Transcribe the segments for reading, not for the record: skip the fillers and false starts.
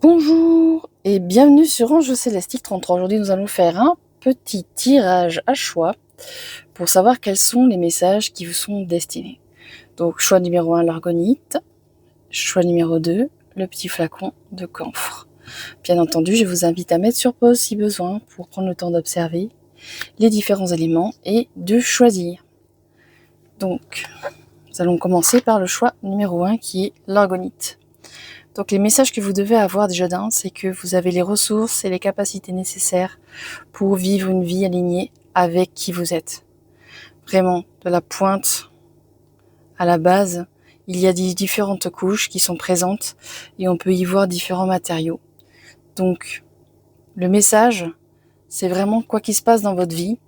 Bonjour et bienvenue sur Ange Célestique 33. Aujourd'hui, nous allons faire un petit tirage à choix pour savoir quels sont les messages qui vous sont destinés. Donc, choix numéro 1, l'argonite. Choix numéro 2, le petit flacon de camphre. Bien entendu, je vous invite à mettre sur pause si besoin pour prendre le temps d'observer les différents éléments et de choisir. Donc, nous allons commencer par le choix numéro 1 qui est l'argonite. Donc les messages que vous devez avoir déjà d'un, c'est que vous avez les ressources et les capacités nécessaires pour vivre une vie alignée avec qui vous êtes. Vraiment, de la pointe à la base, il y a des différentes couches qui sont présentes et on peut y voir différents matériaux. Donc, le message, c'est vraiment quoi qu'il se passe dans votre vie,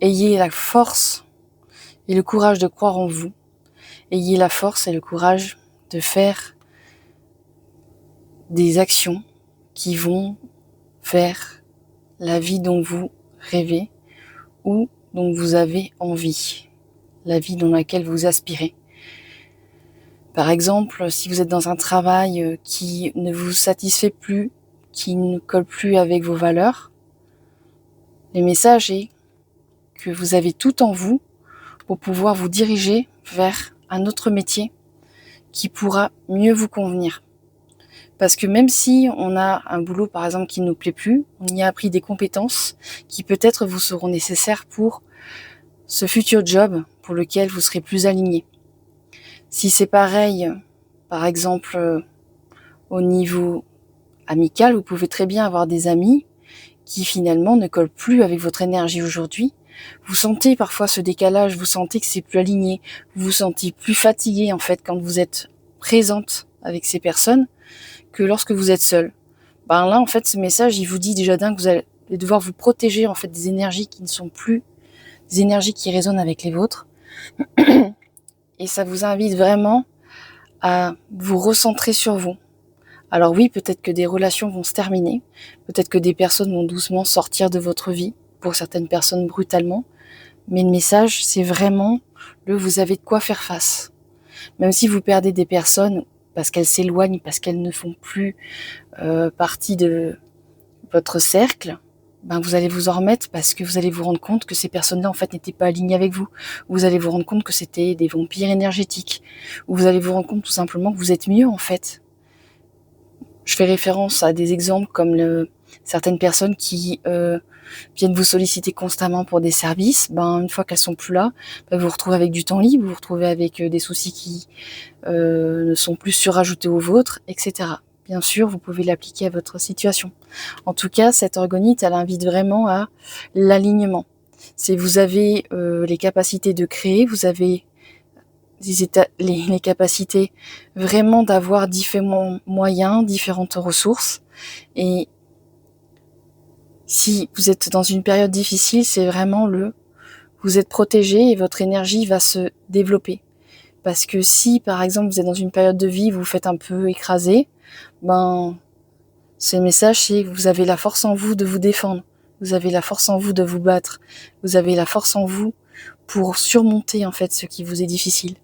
ayez la force et le courage de croire en vous. Ayez la force et le courage de faire des actions qui vont vers la vie dont vous rêvez ou dont vous avez envie, la vie dans laquelle vous aspirez. Par exemple, si vous êtes dans un travail qui ne vous satisfait plus, qui ne colle plus avec vos valeurs, le message est que vous avez tout en vous pour pouvoir vous diriger vers un autre métier qui pourra mieux vous convenir. Parce que même si on a un boulot, par exemple, qui ne nous plaît plus, on y a appris des compétences qui peut-être vous seront nécessaires pour ce futur job pour lequel vous serez plus aligné. Si c'est pareil, par exemple, au niveau amical, vous pouvez très bien avoir des amis qui finalement ne collent plus avec votre énergie aujourd'hui. Vous sentez parfois ce décalage, vous sentez que c'est plus aligné, vous vous sentez plus fatigué en fait quand vous êtes présente avec ces personnes que lorsque vous êtes seul. Là, en fait, ce message, il vous dit déjà que vous allez devoir vous protéger en fait des énergies qui ne sont plus des énergies qui résonnent avec les vôtres. Et ça vous invite vraiment à vous recentrer sur vous. Alors oui, peut-être que des relations vont se terminer, peut-être que des personnes vont doucement sortir de votre vie, pour certaines personnes brutalement, mais le message, c'est vraiment vous avez de quoi faire face. Même si vous perdez des personnes parce qu'elles s'éloignent, parce qu'elles ne font plus partie de votre cercle, vous allez vous en remettre parce que vous allez vous rendre compte que ces personnes-là, en fait, n'étaient pas alignées avec vous. Vous allez vous rendre compte que c'était des vampires énergétiques. Ou vous allez vous rendre compte tout simplement que vous êtes mieux, en fait. Je fais référence à des exemples comme certaines personnes qui viennent vous solliciter constamment pour des services. Une fois qu'elles sont plus là, vous vous retrouvez avec du temps libre, vous vous retrouvez avec des soucis qui ne sont plus surajoutés aux vôtres, etc. Bien sûr, vous pouvez l'appliquer à votre situation. En tout cas, cette organite, elle invite vraiment à l'alignement. Vous avez les capacités de créer, vous avez les capacités vraiment d'avoir différents moyens, différentes ressources. Et si vous êtes dans une période difficile, c'est vraiment vous êtes protégé et votre énergie va se développer. Parce que si, par exemple, vous êtes dans une période de vie où vous vous faites un peu écraser, ce message, c'est que vous avez la force en vous de vous défendre. Vous avez la force en vous de vous battre. Vous avez la force en vous pour surmonter, en fait, ce qui vous est difficile.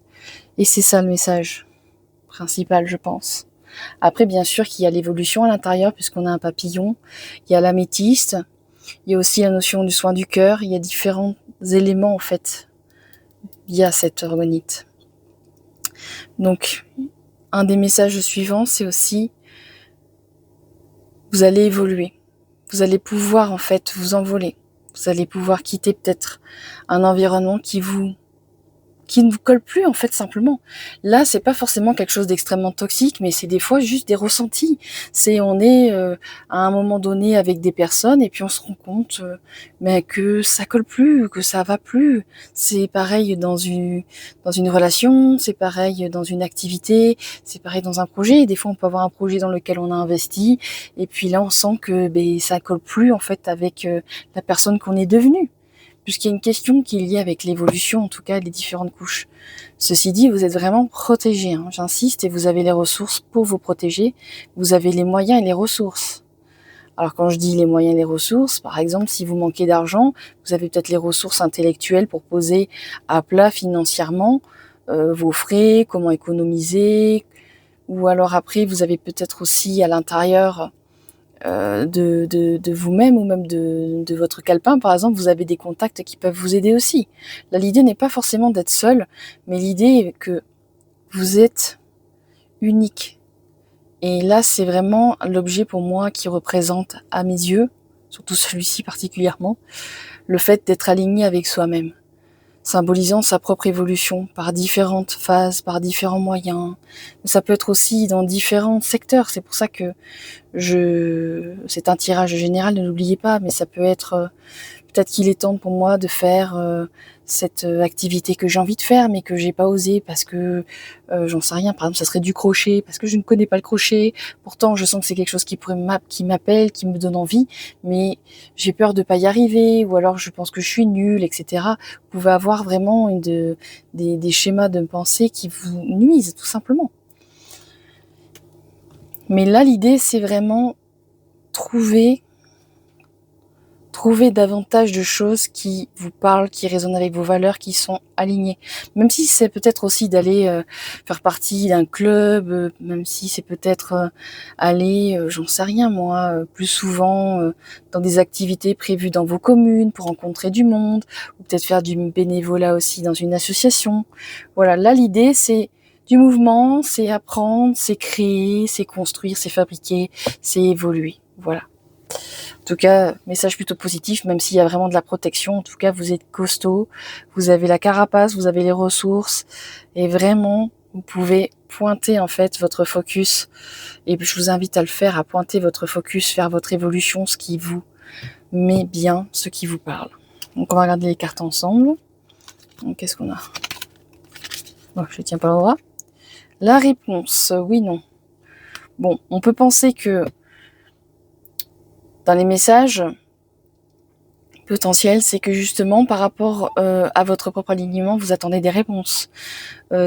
Et c'est ça le message principal, je pense. Après, bien sûr qu'il y a l'évolution à l'intérieur, puisqu'on a un papillon, il y a l'améthyste, il y a aussi la notion du soin du cœur, il y a différents éléments, en fait, via cette organite. Donc, un des messages suivants, c'est aussi, vous allez évoluer. Vous allez pouvoir, en fait, vous envoler. Vous allez pouvoir quitter peut-être un environnement qui ne vous colle plus, en fait, simplement. Là, c'est pas forcément quelque chose d'extrêmement toxique, mais c'est des fois juste des ressentis. On est à un moment donné avec des personnes et puis on se rend compte que ça colle plus, que ça va plus. C'est pareil dans une relation, c'est pareil dans une activité, c'est pareil dans un projet. Des fois, on peut avoir un projet dans lequel on a investi et puis là, on sent que ça colle plus, en fait, avec la personne qu'on est devenue. Puisqu'il y a une question qui est liée avec l'évolution, en tout cas, des différentes couches. Ceci dit, vous êtes vraiment protégé, j'insiste, et vous avez les ressources pour vous protéger. Vous avez les moyens et les ressources. Alors quand je dis les moyens et les ressources, par exemple, si vous manquez d'argent, vous avez peut-être les ressources intellectuelles pour poser à plat financièrement vos frais, comment économiser, ou alors après vous avez peut-être aussi à l'intérieur de vous-même ou même de votre calepin, par exemple, vous avez des contacts qui peuvent vous aider aussi. Là, l'idée n'est pas forcément d'être seul, mais l'idée est que vous êtes unique. Et là, c'est vraiment l'objet pour moi qui représente, à mes yeux, surtout celui-ci particulièrement, le fait d'être aligné avec soi-même, symbolisant sa propre évolution par différentes phases, par différents moyens. Ça peut être aussi dans différents secteurs. C'est pour ça que c'est un tirage général, ne l'oubliez pas, mais ça peut être, peut-être qu'il est temps pour moi de faire cette activité que j'ai envie de faire, mais que j'ai pas osé parce que j'en sais rien. Par exemple, ça serait du crochet, parce que je ne connais pas le crochet. Pourtant, je sens que c'est quelque chose qui m'appelle, qui me donne envie, mais j'ai peur de pas y arriver, ou alors je pense que je suis nulle, etc. Vous pouvez avoir vraiment des schémas de pensée qui vous nuisent, tout simplement. Mais là, l'idée, c'est vraiment trouver davantage de choses qui vous parlent, qui résonnent avec vos valeurs, qui sont alignées. Même si c'est peut-être aussi d'aller faire partie d'un club, même si c'est peut-être aller, j'en sais rien moi, plus souvent dans des activités prévues dans vos communes pour rencontrer du monde, ou peut-être faire du bénévolat aussi dans une association. Voilà, là l'idée c'est du mouvement, c'est apprendre, c'est créer, c'est construire, c'est fabriquer, c'est évoluer. Voilà. En tout cas, message plutôt positif, même s'il y a vraiment de la protection. En tout cas, vous êtes costaud, vous avez la carapace, vous avez les ressources, et vraiment, vous pouvez pointer en fait votre focus. Et je vous invite à le faire, à pointer votre focus, faire votre évolution, ce qui vous met bien, ce qui vous parle. Donc on va regarder les cartes ensemble. Donc qu'est-ce qu'on a? Bon, je ne tiens pas l'endroit. La réponse, oui, non. Bon, on peut penser que dans les messages potentiels, c'est que justement par rapport à votre propre alignement, vous attendez des réponses.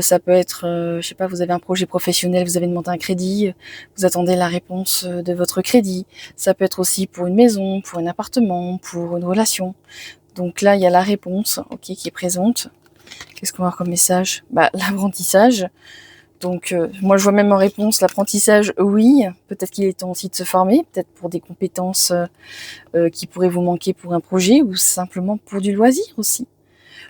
Ça peut être, je sais pas, vous avez un projet professionnel, vous avez demandé un crédit, vous attendez la réponse de votre crédit. Ça peut être aussi pour une maison, pour un appartement, pour une relation. Donc là, il y a la réponse, ok, qui est présente. Qu'est-ce qu'on va avoir comme message? L'apprentissage. Donc moi je vois même en réponse l'apprentissage, oui, peut-être qu'il est temps aussi de se former, peut-être pour des compétences qui pourraient vous manquer pour un projet ou simplement pour du loisir aussi.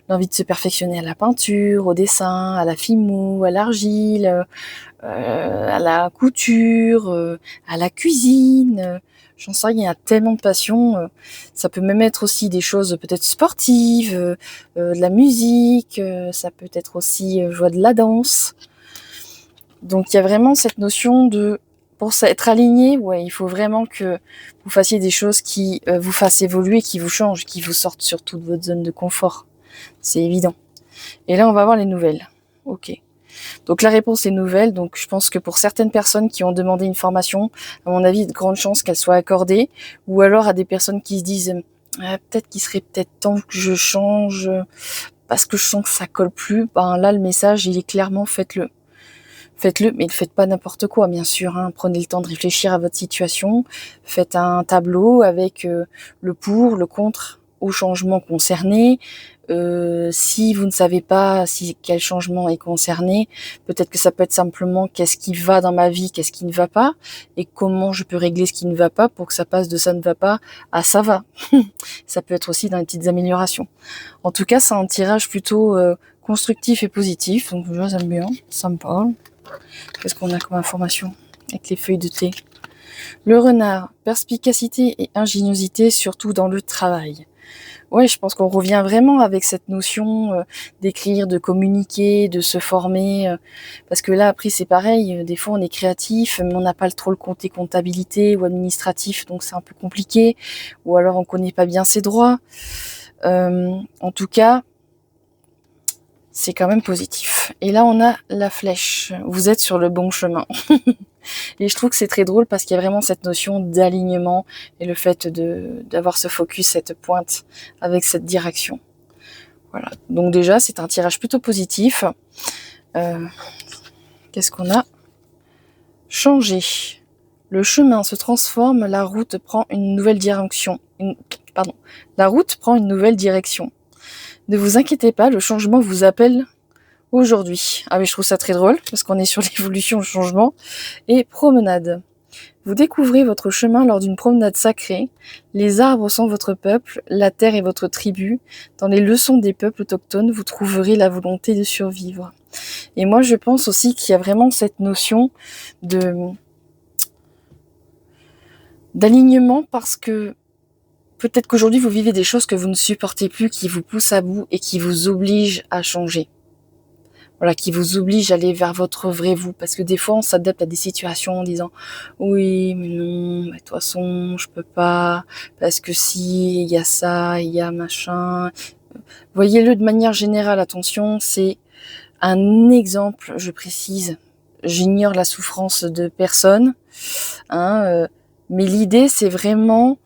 L'envie de se perfectionner à la peinture, au dessin, à la fimo, à l'argile, à la couture, à la cuisine. J'en sais rien, il y a tellement de passion. Ça peut même être aussi des choses peut-être sportives, de la musique, ça peut être aussi jouer de la danse. Donc il y a vraiment cette notion de, pour être aligné, ouais, il faut vraiment que vous fassiez des choses qui vous fassent évoluer, qui vous changent, qui vous sortent surtout de votre zone de confort. C'est évident. Et là, on va voir les nouvelles. Ok. Donc la réponse est nouvelle. Donc je pense que pour certaines personnes qui ont demandé une formation, à mon avis, il y a de grandes chances qu'elle soit accordée. Ou alors à des personnes qui se disent peut-être qu'il serait peut-être temps que je change parce que je sens que ça colle plus. Ben là, le message, il est clairement faites-le. Faites-le, mais ne faites pas n'importe quoi, bien sûr. Prenez le temps de réfléchir à votre situation. Faites un tableau avec le pour, le contre au changement concerné. Si vous ne savez pas quel changement est concerné, peut-être que ça peut être simplement qu'est-ce qui va dans ma vie, qu'est-ce qui ne va pas, et comment je peux régler ce qui ne va pas pour que ça passe de ça ne va pas à ça va. Ça peut être aussi dans les petites améliorations. En tout cas, c'est un tirage plutôt constructif et positif. Donc moi j'aime bien, ça me parle. Qu'est-ce qu'on a comme information avec les feuilles de thé? Le renard, perspicacité et ingéniosité, surtout dans le travail. Ouais, je pense qu'on revient vraiment avec cette notion d'écrire, de communiquer, de se former. Parce que là, après, c'est pareil. Des fois, on est créatif, mais on n'a pas trop le côté comptabilité ou administratif, donc c'est un peu compliqué. Ou alors, on connaît pas bien ses droits. En tout cas, c'est quand même positif. Et là, on a la flèche. Vous êtes sur le bon chemin. Et je trouve que c'est très drôle parce qu'il y a vraiment cette notion d'alignement et le fait d'avoir ce focus, cette pointe avec cette direction. Voilà. Donc déjà, c'est un tirage plutôt positif. Qu'est-ce qu'on a? Changer. Le chemin se transforme, la route prend une nouvelle direction. La route prend une nouvelle direction. Ne vous inquiétez pas, le changement vous appelle aujourd'hui. Ah oui, je trouve ça très drôle, parce qu'on est sur l'évolution, le changement. Et promenade. Vous découvrez votre chemin lors d'une promenade sacrée. Les arbres sont votre peuple, la terre est votre tribu. Dans les leçons des peuples autochtones, vous trouverez la volonté de survivre. Et moi, je pense aussi qu'il y a vraiment cette notion d'alignement, parce que peut-être qu'aujourd'hui, vous vivez des choses que vous ne supportez plus, qui vous poussent à bout et qui vous obligent à changer. Voilà, qui vous obligent à aller vers votre vrai vous. Parce que des fois, on s'adapte à des situations en disant « Oui, mais non, mais de toute façon, je peux pas, parce que si, il y a ça, il y a machin. » Voyez-le de manière générale, attention, c'est un exemple, je précise. J'ignore la souffrance de personne, mais l'idée, c'est vraiment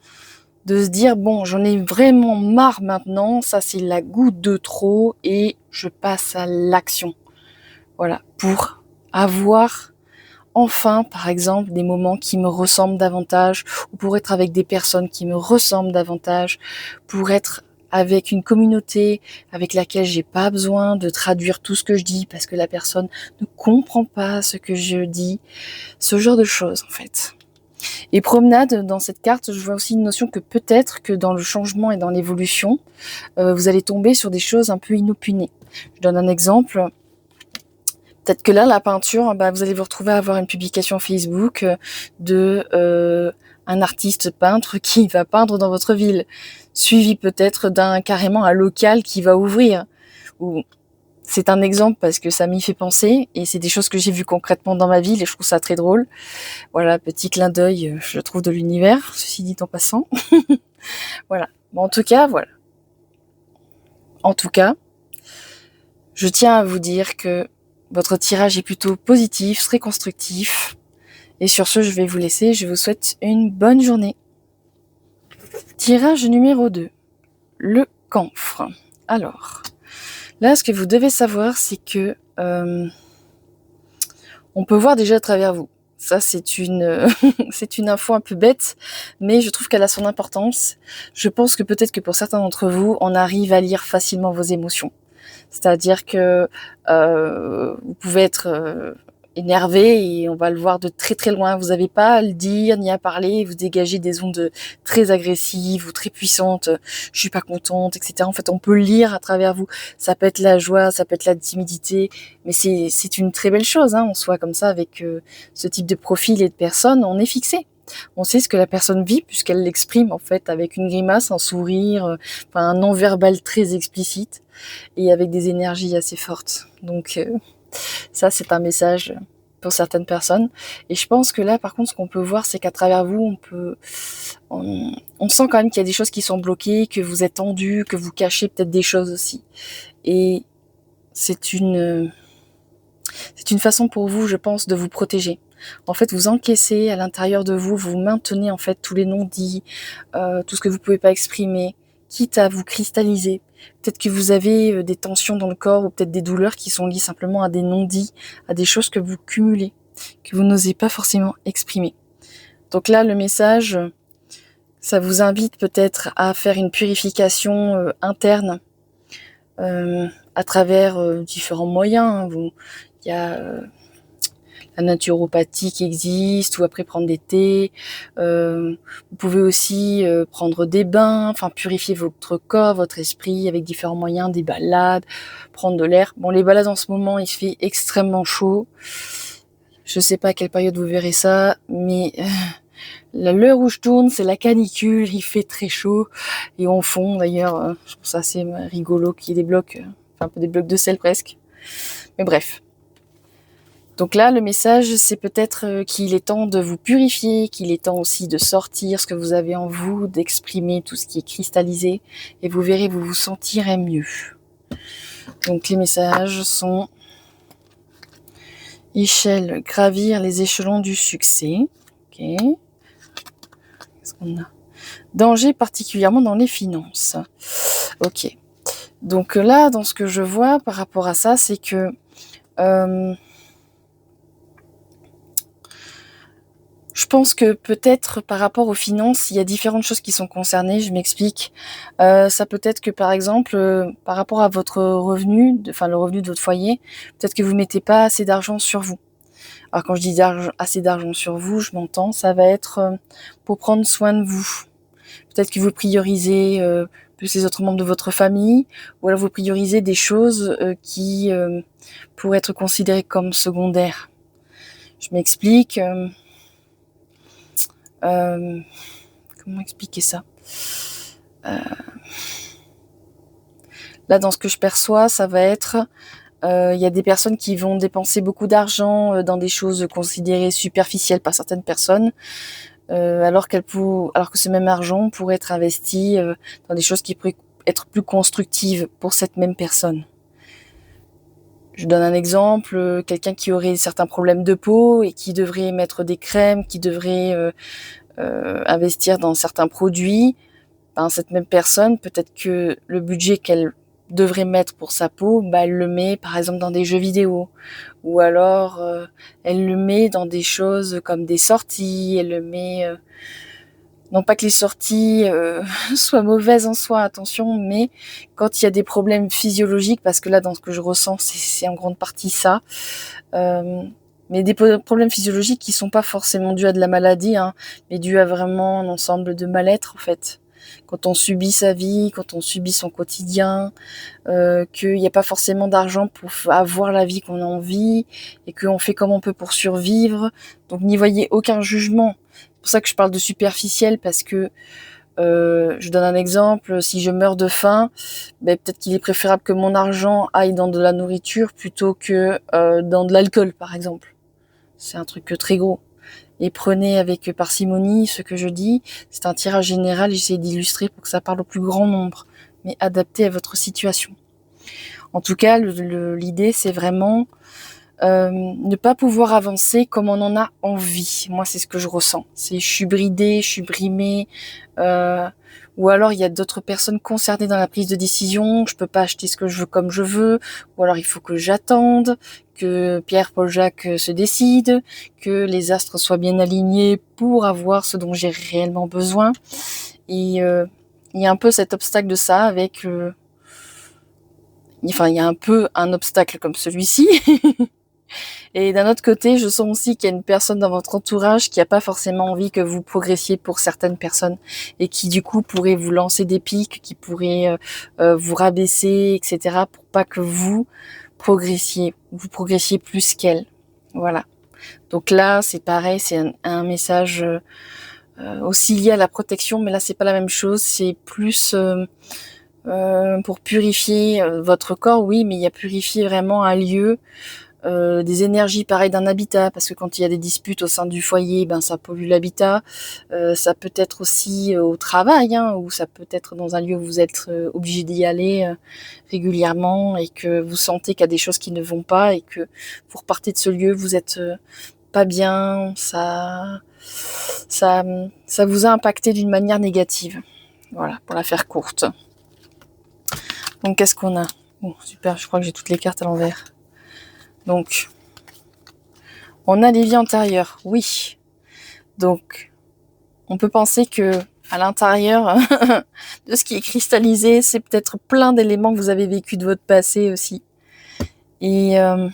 de se dire, bon, j'en ai vraiment marre maintenant, ça c'est la goutte de trop et je passe à l'action. Voilà, pour avoir enfin, par exemple, des moments qui me ressemblent davantage, ou pour être avec des personnes qui me ressemblent davantage, pour être avec une communauté avec laquelle j'ai pas besoin de traduire tout ce que je dis parce que la personne ne comprend pas ce que je dis, ce genre de choses en fait. Et promenade, dans cette carte, je vois aussi une notion que peut-être que dans le changement et dans l'évolution, vous allez tomber sur des choses un peu inopinées. Je donne un exemple. Peut-être que là, la peinture, vous allez vous retrouver à avoir une publication Facebook de un artiste peintre qui va peindre dans votre ville, suivi peut-être d'un carrément un local qui va ouvrir. Ou c'est un exemple parce que ça m'y fait penser et c'est des choses que j'ai vues concrètement dans ma ville et je trouve ça très drôle. Voilà, petit clin d'œil, je trouve, de l'univers, ceci dit en passant. Voilà. Bon, en tout cas, voilà. En tout cas, je tiens à vous dire que votre tirage est plutôt positif, très constructif. Et sur ce, je vais vous laisser. Je vous souhaite une bonne journée. Tirage numéro 2. Le camphre. Alors, là, ce que vous devez savoir, c'est que on peut voir déjà à travers vous. Ça, c'est une info un peu bête, mais je trouve qu'elle a son importance. Je pense que peut-être que pour certains d'entre vous, on arrive à lire facilement vos émotions. C'est-à-dire que vous pouvez être énervé et on va le voir de très très loin. Vous n'avez pas à le dire ni à parler. Vous dégagez des ondes très agressives ou très puissantes. Je suis pas contente, etc. En fait, on peut le lire à travers vous. Ça peut être la joie, ça peut être la timidité, mais c'est une très belle chose. On soit comme ça avec ce type de profil et de personne. On est fixé. On sait ce que la personne vit puisqu'elle l'exprime en fait avec une grimace, un sourire, un non-verbal très explicite et avec des énergies assez fortes. Donc ça, c'est un message pour certaines personnes. Et je pense que là, par contre, ce qu'on peut voir, c'est qu'à travers vous, on sent quand même qu'il y a des choses qui sont bloquées, que vous êtes tendu, que vous cachez peut-être des choses aussi. Et c'est une façon pour vous, je pense, de vous protéger. En fait, vous encaissez à l'intérieur de vous, vous maintenez en fait tous les non-dits, tout ce que vous pouvez pas exprimer, quitte à vous cristalliser. Peut-être que vous avez des tensions dans le corps ou peut-être des douleurs qui sont liées simplement à des non-dits, à des choses que vous cumulez, que vous n'osez pas forcément exprimer. Donc là, le message, ça vous invite peut-être à faire une purification interne à travers différents moyens. Il y a la naturopathie qui existe, ou après prendre des thés. Vous pouvez aussi prendre des bains, purifier votre corps, votre esprit avec différents moyens, des balades, prendre de l'air. Bon, les balades en ce moment, il fait extrêmement chaud. Je sais pas à quelle période vous verrez ça, mais l'heure où je tourne, c'est la canicule, il fait très chaud. Et on fond d'ailleurs, je trouve ça assez rigolo qu'il y ait des blocs, un peu des blocs de sel presque. Mais bref. Donc là, le message, c'est peut-être qu'il est temps de vous purifier, qu'il est temps aussi de sortir ce que vous avez en vous, d'exprimer tout ce qui est cristallisé, et vous verrez, vous vous sentirez mieux. Donc les messages sont échelle, gravir les échelons du succès. Ok. Qu'est-ce qu'on a? Danger particulièrement dans les finances. Ok. Donc là, dans ce que je vois par rapport à ça, c'est que je pense que peut-être par rapport aux finances, il y a différentes choses qui sont concernées. Je m'explique. Ça peut être que par exemple, par rapport à votre revenu, le revenu de votre foyer, peut-être que vous mettez pas assez d'argent sur vous. Alors quand je dis assez d'argent sur vous, je m'entends, ça va être pour prendre soin de vous. Peut-être que vous priorisez plus les autres membres de votre famille, ou alors vous priorisez des choses qui pourraient être considérées comme secondaires. Je m'explique. Comment expliquer ça ? Là, dans ce que je perçois, ça va être... y a des personnes qui vont dépenser beaucoup d'argent dans des choses considérées superficielles par certaines personnes, alors que ce même argent pourrait être investi dans des choses qui pourraient être plus constructives pour cette même personne. Je donne un exemple, quelqu'un qui aurait certains problèmes de peau et qui devrait mettre des crèmes, qui devrait investir dans certains produits, cette même personne, peut-être que le budget qu'elle devrait mettre pour sa peau, elle le met par exemple dans des jeux vidéo, ou alors elle le met dans des choses comme des sorties, elle le met... non pas que les sorties soient mauvaises en soi, attention, mais quand il y a des problèmes physiologiques, parce que là dans ce que je ressens c'est en grande partie ça, mais des problèmes physiologiques qui sont pas forcément dus à de la maladie, mais dus à vraiment un ensemble de mal-être en fait. Quand on subit sa vie, quand on subit son quotidien, qu'il n'y a pas forcément d'argent pour avoir la vie qu'on a envie, et qu'on fait comme on peut pour survivre. Donc n'y voyez aucun jugement. C'est pour ça que je parle de superficiel, parce que je donne un exemple, si je meurs de faim, peut-être qu'il est préférable que mon argent aille dans de la nourriture plutôt que dans de l'alcool, par exemple. C'est un truc très gros. Et prenez avec parcimonie ce que je dis. C'est un tirage général et j'essaie d'illustrer pour que ça parle au plus grand nombre, mais adapté à votre situation. En tout cas, l'idée, c'est vraiment ne pas pouvoir avancer comme on en a envie. Moi, c'est ce que je ressens. Je suis bridée, je suis brimée, ou alors il y a d'autres personnes concernées dans la prise de décision. Je peux pas acheter ce que je veux comme je veux, ou alors il faut que j'attende que Pierre, Paul, Jacques se décident, que les astres soient bien alignés pour avoir ce dont j'ai réellement besoin. Et il y a un peu cet obstacle de ça avec... il y a un peu un obstacle comme celui-ci. Et d'un autre côté, je sens aussi qu'il y a une personne dans votre entourage qui n'a pas forcément envie que vous progressiez pour certaines personnes et qui du coup pourrait vous lancer des pics, qui pourrait vous rabaisser, etc. pour pas que vous progressiez plus qu'elle. Voilà. Donc là, c'est pareil, c'est un message aussi lié à la protection, mais là c'est pas la même chose, c'est plus pour purifier votre corps, oui, mais il y a purifier vraiment un lieu. Des énergies pareilles d'un habitat, parce que quand il y a des disputes au sein du foyer, ça pollue l'habitat. Ça peut être aussi au travail, ou ça peut être dans un lieu où vous êtes obligé d'y aller régulièrement et que vous sentez qu'il y a des choses qui ne vont pas et que vous repartez de ce lieu, vous êtes pas bien, ça vous a impacté d'une manière négative. Voilà, pour la faire courte. Donc qu'est-ce qu'on a ? Bon, super, je crois que j'ai toutes les cartes à l'envers. Donc, on a les vies antérieures, oui. Donc, on peut penser que à l'intérieur de ce qui est cristallisé, c'est peut-être plein d'éléments que vous avez vécu de votre passé aussi. Et il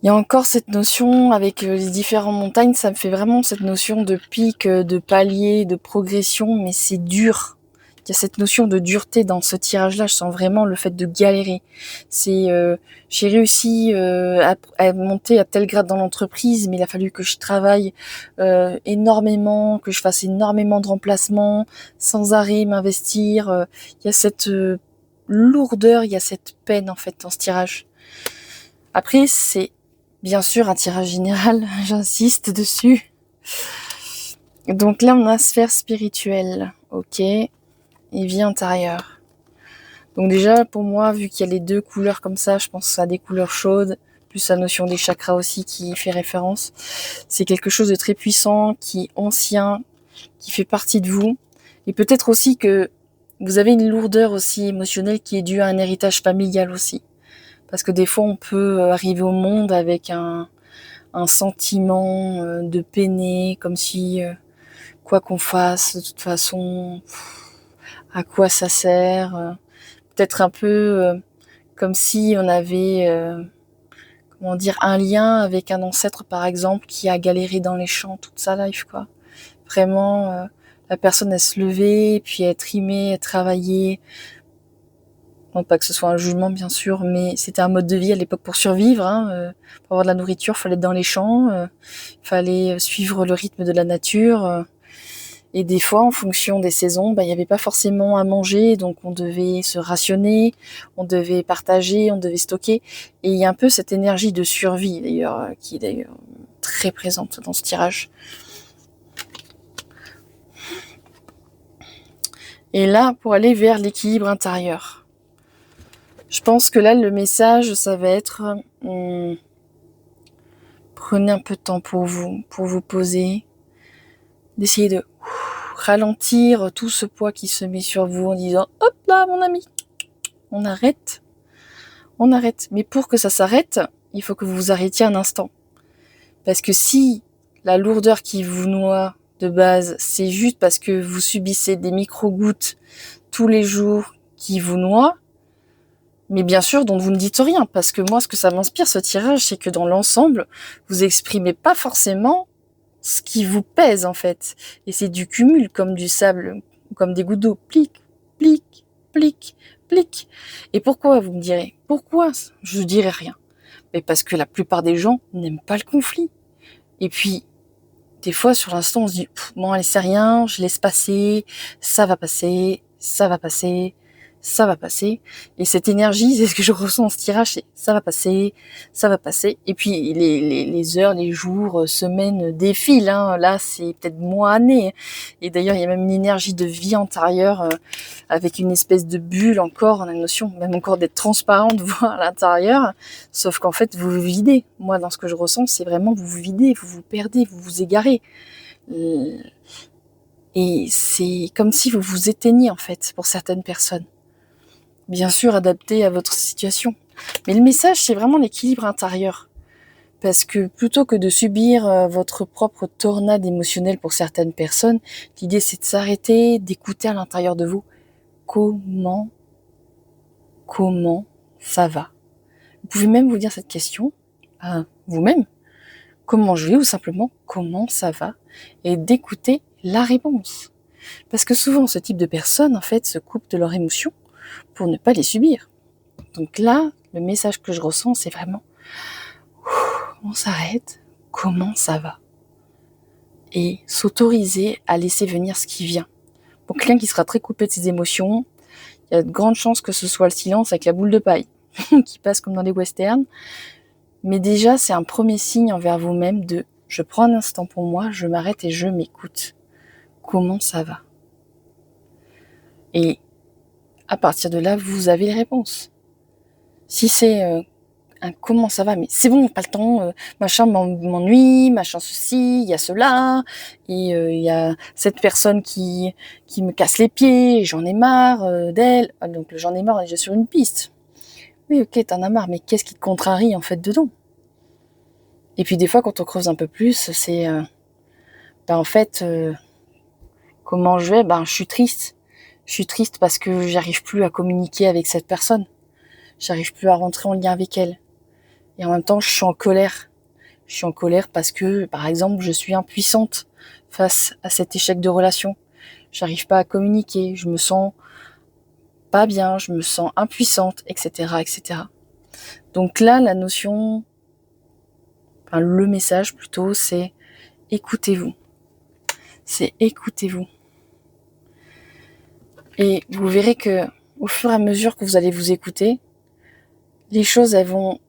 y a encore cette notion avec les différentes montagnes, ça me fait vraiment cette notion de pic, de palier, de progression, mais c'est dur. Il y a cette notion de dureté dans ce tirage-là, je sens vraiment le fait de galérer. C'est j'ai réussi à monter à tel grade dans l'entreprise, mais il a fallu que je travaille énormément, que je fasse énormément de remplacements, sans arrêt m'investir. Il y a cette lourdeur, il y a cette peine en fait dans ce tirage. Après, c'est bien sûr un tirage général, j'insiste dessus. Donc là, on a sphère spirituelle, ok, et vie intérieure. Donc déjà, pour moi, vu qu'il y a les deux couleurs comme ça, je pense à des couleurs chaudes, plus la notion des chakras aussi qui fait référence. C'est quelque chose de très puissant, qui est ancien, qui fait partie de vous. Et peut-être aussi que vous avez une lourdeur aussi émotionnelle qui est due à un héritage familial aussi. Parce que des fois, on peut arriver au monde avec un un sentiment de peiner, comme si quoi qu'on fasse, de toute façon, à quoi ça sert, peut-être un peu comme si on avait un lien avec un ancêtre par exemple qui a galéré dans les champs toute sa life, quoi. Vraiment, la personne elle se levait, puis elle trimait, elle travaillait. Non pas que ce soit un jugement bien sûr, mais c'était un mode de vie à l'époque pour survivre. Pour avoir de la nourriture, fallait être dans les champs, fallait suivre le rythme de la nature. Et des fois, en fonction des saisons, il n'y avait pas forcément à manger, donc on devait se rationner, on devait partager, on devait stocker. Et il y a un peu cette énergie de survie d'ailleurs, qui est d'ailleurs très présente dans ce tirage. Et là, pour aller vers l'équilibre intérieur, je pense que là, le message, ça va être prenez un peu de temps pour vous poser, d'essayer de ralentir tout ce poids qui se met sur vous en disant hop là, mon ami, on arrête. Mais pour que ça s'arrête, il faut que vous vous arrêtiez un instant. Parce que si la lourdeur qui vous noie de base, c'est juste parce que vous subissez des micro-gouttes tous les jours qui vous noient, mais bien sûr, dont vous ne dites rien, parce que moi, ce que ça m'inspire, ce tirage, c'est que dans l'ensemble, vous exprimez pas forcément ce qui vous pèse, en fait. Et c'est du cumul, comme du sable, comme des gouttes d'eau. Plic, plic, plic, plic. Et pourquoi, vous me direz? Pourquoi? Je dirais rien. Mais parce que la plupart des gens n'aiment pas le conflit. Et puis, des fois, sur l'instant, on se dit, bon, allez, c'est rien, je laisse passer, ça va passer, ça va passer, ça va passer. Et cette énergie, c'est ce que je ressens en ce tirage, c'est ça va passer, ça va passer. Et puis, les heures, les jours, semaines défilent, Là, c'est peut-être mois, années. Et d'ailleurs, il y a même une énergie de vie antérieure, avec une espèce de bulle encore, on a une notion même encore d'être transparent, de voir à l'intérieur, sauf qu'en fait, vous vous videz. Moi, dans ce que je ressens, c'est vraiment vous vous videz, vous vous perdez, vous vous égarez. Et c'est comme si vous vous éteigniez, en fait, pour certaines personnes. Bien sûr, adapté à votre situation. Mais le message, c'est vraiment l'équilibre intérieur. Parce que plutôt que de subir votre propre tornade émotionnelle pour certaines personnes, l'idée c'est de s'arrêter, d'écouter à l'intérieur de vous comment ça va. Vous pouvez même vous dire cette question à vous-même, comment je vais, ou simplement comment ça va, et d'écouter la réponse. Parce que souvent ce type de personnes en fait se coupent de leurs émotions pour ne pas les subir. Donc là, le message que je ressens, c'est vraiment on s'arrête, comment ça va, et s'autoriser à laisser venir ce qui vient. Pour quelqu'un qui sera très coupé de ses émotions, il y a de grandes chances que ce soit le silence avec la boule de paille qui passe comme dans les westerns. Mais déjà, c'est un premier signe envers vous-même de je prends un instant pour moi, je m'arrête et je m'écoute. Comment ça va? Et à partir de là, vous avez les réponses. Si c'est un comment ça va, mais c'est bon, pas le temps, machin m'ennuie, machin ceci, il y a cela, et il y a cette personne qui me casse les pieds, j'en ai marre d'elle. Donc j'en ai marre, on est déjà sur une piste. Oui, ok, t'en as marre, mais qu'est-ce qui te contrarie en fait dedans? Et puis des fois, quand on creuse un peu plus, c'est en fait, comment je vais? Je suis triste. Je suis triste parce que j'arrive plus à communiquer avec cette personne. J'arrive plus à rentrer en lien avec elle. Et en même temps, je suis en colère. Je suis en colère parce que, par exemple, je suis impuissante face à cet échec de relation. J'arrive pas à communiquer, je me sens pas bien, je me sens impuissante, etc., etc. Donc là, la notion, le message plutôt, c'est écoutez-vous. C'est écoutez-vous. Et vous verrez que, au fur et à mesure que vous allez vous écouter, les choses, elles vont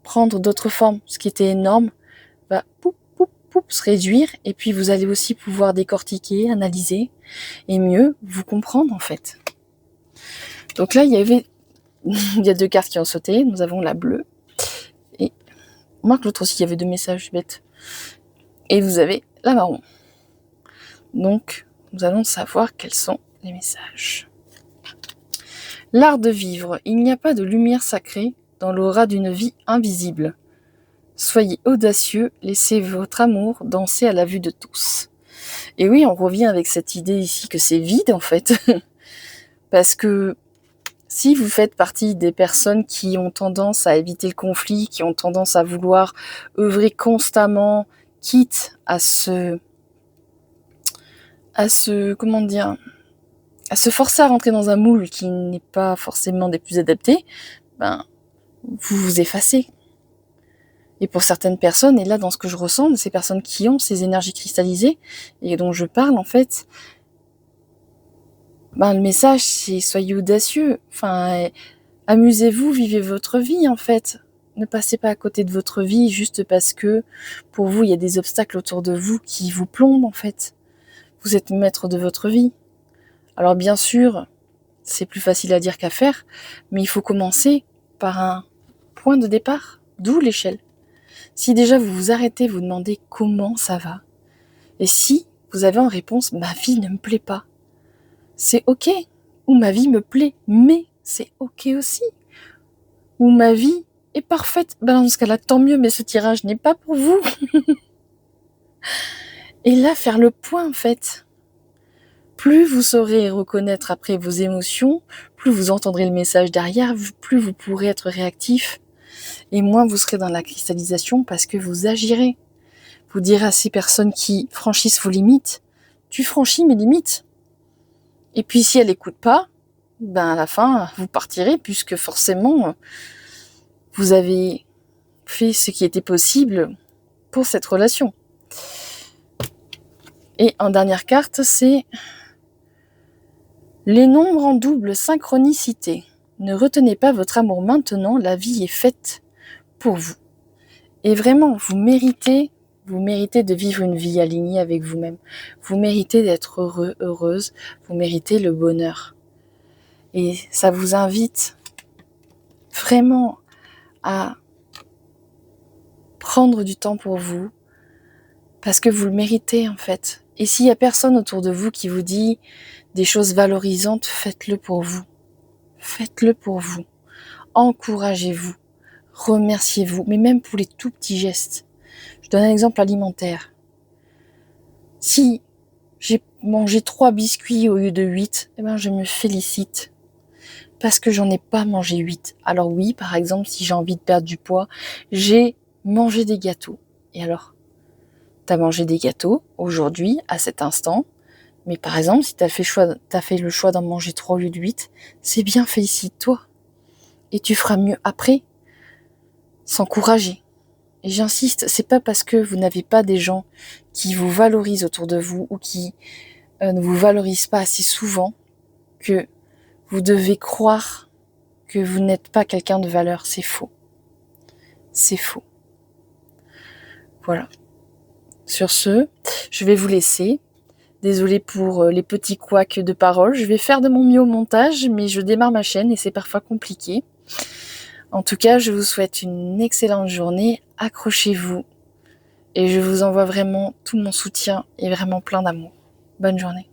prendre d'autres formes. Ce qui était énorme va se réduire, et puis vous allez aussi pouvoir décortiquer, analyser, et mieux vous comprendre en fait. Donc là, il y a 2 cartes qui ont sauté. Nous avons la bleue, et on marque l'autre aussi, il y avait 2 messages bêtes. Et vous avez la marron. Donc, nous allons savoir quels sont les messages. L'art de vivre. Il n'y a pas de lumière sacrée dans l'aura d'une vie invisible. Soyez audacieux, laissez votre amour danser à la vue de tous. Et oui, on revient avec cette idée ici que c'est vide en fait. Parce que si vous faites partie des personnes qui ont tendance à éviter le conflit, qui ont tendance à vouloir œuvrer constamment, quitte à se forcer à rentrer dans un moule qui n'est pas forcément des plus adaptés, vous vous effacez. Et pour certaines personnes, et là dans ce que je ressens, ces personnes qui ont ces énergies cristallisées, et dont je parle en fait, le message c'est soyez audacieux, amusez-vous, vivez votre vie en fait. Ne passez pas à côté de votre vie juste parce que pour vous il y a des obstacles autour de vous qui vous plombent en fait. Vous êtes maître de votre vie. Alors bien sûr, c'est plus facile à dire qu'à faire, mais il faut commencer par un point de départ, d'où l'échelle. Si déjà vous vous arrêtez, vous demandez comment ça va, et si vous avez en réponse ma vie ne me plaît pas, c'est ok, ou ma vie me plaît, mais c'est ok aussi, ou ma vie est parfaite, dans ce cas-là tant mieux, mais ce tirage n'est pas pour vous. Et là faire le point en fait. Plus vous saurez reconnaître après vos émotions, plus vous entendrez le message derrière, plus vous pourrez être réactif, et moins vous serez dans la cristallisation parce que vous agirez. Vous direz à ces personnes qui franchissent vos limites, tu franchis mes limites. Et puis si elle n'écoute pas, à la fin, vous partirez puisque forcément, vous avez fait ce qui était possible pour cette relation. Et en dernière carte, c'est les nombres en double synchronicité. Ne retenez pas votre amour maintenant, la vie est faite pour vous. Et vraiment, vous méritez de vivre une vie alignée avec vous-même. Vous méritez d'être heureux, heureuse. Vous méritez le bonheur. Et ça vous invite vraiment à prendre du temps pour vous, parce que vous le méritez en fait. Et s'il y a personne autour de vous qui vous dit des choses valorisantes, faites-le pour vous. Faites-le pour vous. Encouragez-vous. Remerciez-vous. Mais même pour les tout petits gestes. Je donne un exemple alimentaire. Si j'ai mangé 3 biscuits au lieu de 8, je me félicite. Parce que j'en ai pas mangé 8. Alors oui, par exemple, si j'ai envie de perdre du poids, j'ai mangé des gâteaux. Et alors, t'as mangé des gâteaux aujourd'hui, à cet instant. Mais par exemple, si t'as fait le choix d'en manger 3 au lieu de 8, c'est bien, félicite-toi. Et tu feras mieux après. S'encourager. Et j'insiste, c'est pas parce que vous n'avez pas des gens qui vous valorisent autour de vous ou qui ne vous valorisent pas assez souvent que vous devez croire que vous n'êtes pas quelqu'un de valeur. C'est faux. C'est faux. Voilà. Sur ce, je vais vous laisser. Désolée pour les petits couacs de parole. Je vais faire de mon mieux au montage, mais je démarre ma chaîne et c'est parfois compliqué. En tout cas, je vous souhaite une excellente journée. Accrochez-vous. Et je vous envoie vraiment tout mon soutien et vraiment plein d'amour. Bonne journée.